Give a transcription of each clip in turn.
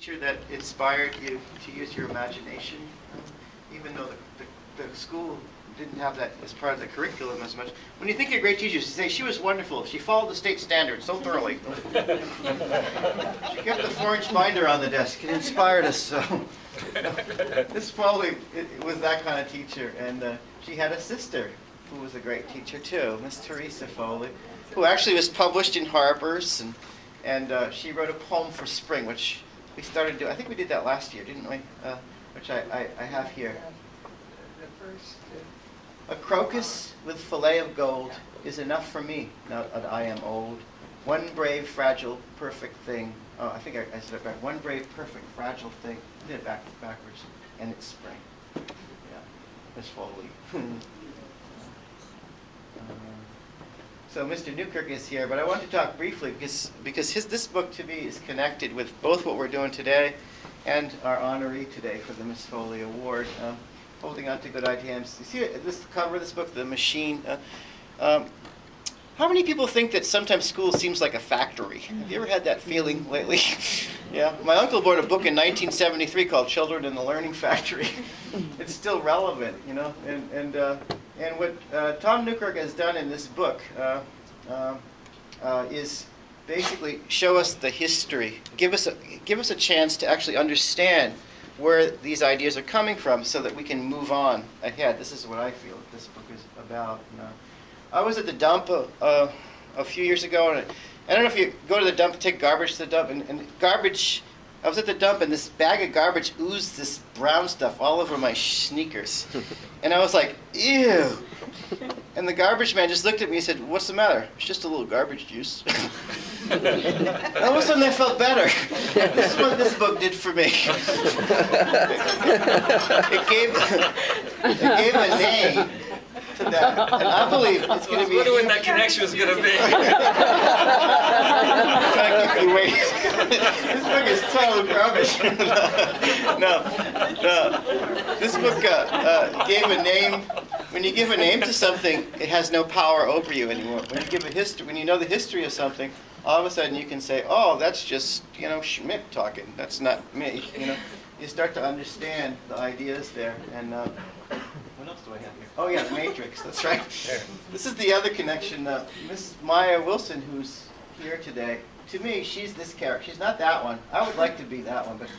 teacher that inspired you to use your imagination, even though the school didn't have that as part of the curriculum as much? When you think of great teachers, you say, she was wonderful. She followed the state standards so thoroughly. She kept the 4-inch binder on the desk. It inspired us so. This Foley it was that kind of teacher. And she had a sister who was a great teacher too, Miss Teresa Foley, who actually was published in Harper's. And she wrote a poem for spring, which we started doing. I think we did that last year, didn't we? Which I have here. A crocus with fillet of gold is enough for me now that I am old. One brave, fragile, perfect thing. Oh, I think I said it back. One brave, perfect, fragile thing. I did it backwards. And it's spring. Yeah, Miss Foley. So Mr. Newkirk is here, but I want to talk briefly because this book to me is connected with both what we're doing today and our honoree today for the Miss Foley Award. Holding on to good ideas. You see this cover of this book, The Machine. How many people think that sometimes school seems like a factory? Have you ever had that feeling lately? Yeah. My uncle wrote a book in 1973 called Children in the Learning Factory. It's still relevant, you know. And what Tom Newkirk has done in this book is basically show us the history, give us a chance to actually understand where these ideas are coming from so that we can move on ahead. This is what I feel this book is about. I was at the dump a few years ago, and I don't know if you go to the dump, take garbage to the dump, and garbage, I was at the dump and this bag of garbage oozed this brown stuff all over my sneakers. And I was like, ew. And the garbage man just looked at me and said, what's the matter? It's just a little garbage juice. All of a sudden I felt better. This is what this book did for me. It gave a name to that. And I believe it's going to be... I was wondering when that connection was going to be. Trying to keep you waiting. This book is total garbage. No. This book gave a name. When you give a name to something, it has no power over you anymore. When you give a history, when you know the history of something, all of a sudden you can say, "Oh, that's just Schmidt talking. That's not me." You start to understand the ideas there. And what else do I have here? Oh yeah, the Matrix. That's right. This is the other connection. Miss Maya Wilson, who's here today. To me, she's this character. She's not that one. I would like to be that one, but.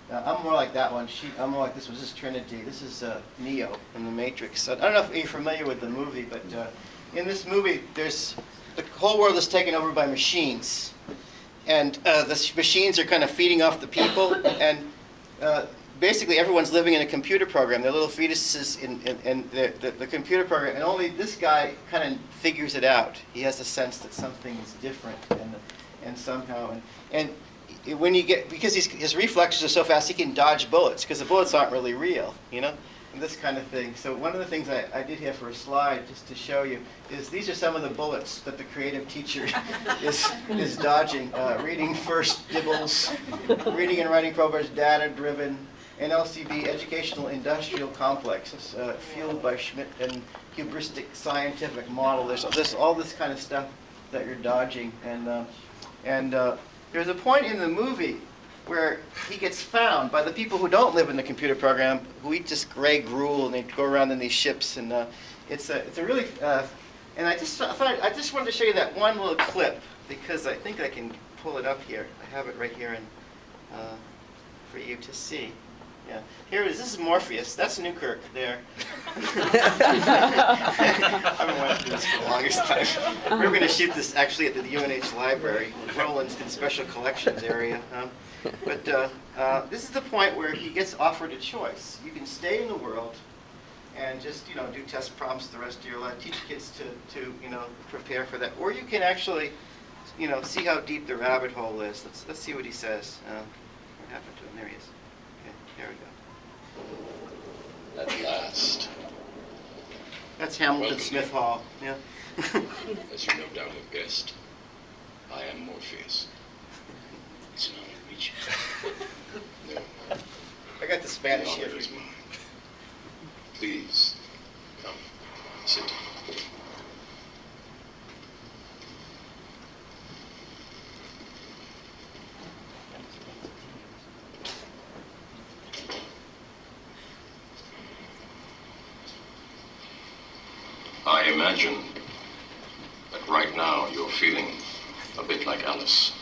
I'm more like that one. I'm more like this was Trinity. This is Neo from the Matrix. I don't know if you're familiar with the movie, but in this movie, the whole world is taken over by machines, and the machines are kind of feeding off the people, and basically everyone's living in a computer program. They're little fetuses in the computer program, and only this guy kind of figures it out. He has a sense that something is different, and somehow and when you get, because his reflexes are so fast, he can dodge bullets because the bullets aren't really real, and this kind of thing. So one of the things I did here for a slide, just to show you, is these are some of the bullets that the creative teacher is dodging. Reading first, Dibbles, reading and writing programs, data-driven, NLCB, educational industrial complex, fueled by Schmidt and hubristic scientific model. There's all this kind of stuff that you're dodging, and there's a point in the movie where he gets found by the people who don't live in the computer program, who eat this gray gruel, and they go around in these ships, and it's a really and I just wanted to show you that one little clip because I think I can pull it up here. I have it right here and for you to see. Yeah, here it is. This is Morpheus. That's Newkirk there. I've been wanting to do this for the longest time. We were going to shoot this actually at the UNH library, Roland's in special collections area. But this is the point where he gets offered a choice. You can stay in the world and just do test problems the rest of your life, teach kids to prepare for that, or you can actually see how deep the rabbit hole is. Let's see what he says. What happened to him? There he is. There we go. At last. That's Hamilton Smith Hall. Yeah. As you no doubt have guessed, I am Morpheus. It's an honor to meet you. No, I got the Spanish the here. honor is mine. Please, come, sit down. imagine that right now you're feeling a bit like Alice?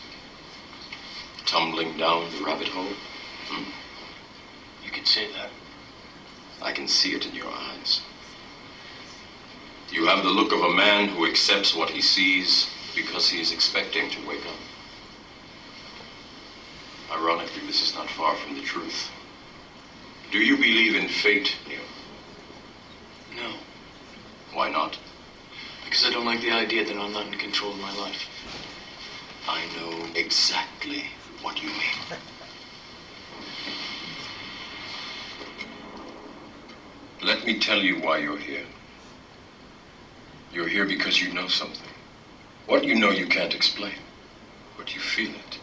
Tumbling down the rabbit hole? You can say that. I can see it in your eyes. You have the look of a man who accepts what he sees because he is expecting to wake up. Ironically, this is not far from the truth. Do you believe in fate, Neo? No, Why not? because I don't like the idea that I'm not in control of my life. I know exactly what you mean. Let me tell you why you're here. You're here because you know something. What you know you can't explain, but you feel it.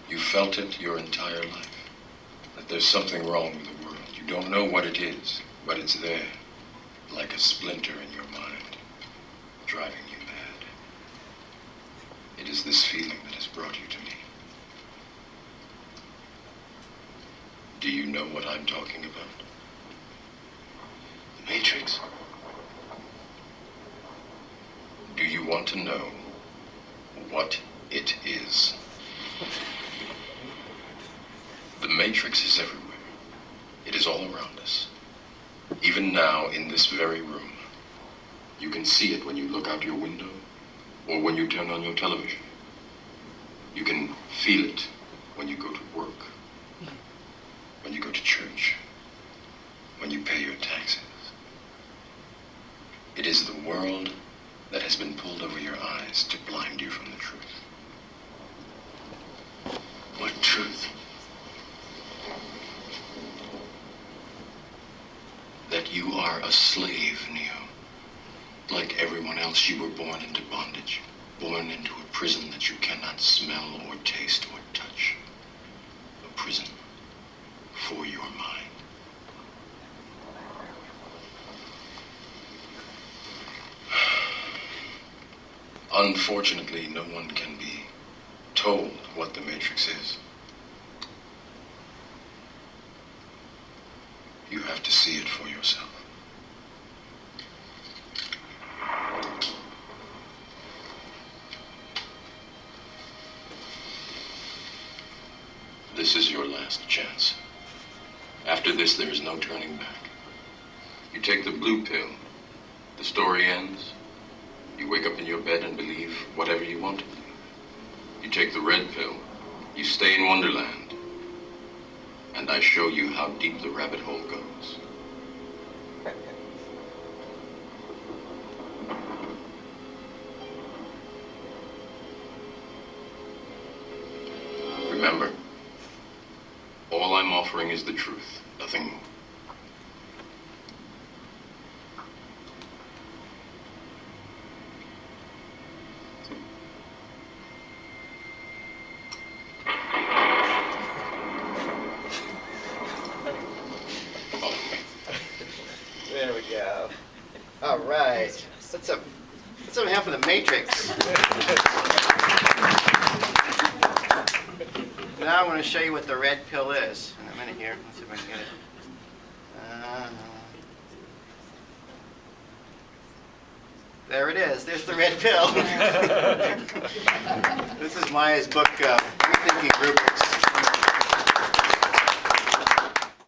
You felt it your entire life. That there's something wrong with the world. You don't know what it is, but it's there, like a splinter in your mind, driving you mad. It is this feeling that has brought you to me. Do you know what I'm talking about? The Matrix. Do you want to know what it is? The Matrix is everywhere. It is all around us. Even now, in this very room. You can see it when you look out your window or when you turn on your television. You can feel it when you go to work, when you go to church, when you pay your taxes. It is the world that has been pulled over your eyes to blind you from the truth. What truth? That you are a slave, Neo. Like everyone else, you were born into bondage, born into a prison that you cannot smell or taste or touch. A prison for your mind. Unfortunately, no one can be told what the Matrix is. You have to see it for yourself. This is your last chance. After this, there is no turning back. You take the blue pill, the story ends. You wake up in your bed and believe whatever you want to believe. You take the red pill, you stay in Wonderland, and I show you how deep the rabbit hole goes. Remember, all I'm offering is the truth, nothing more. Follow me. There we go. All right. What's up half of the Matrix? Now I want to show you what the red pill is. In a minute here. Let's see if I can get it. There it is. There's the red pill. This is Maya's book, Rethinking Rubrics.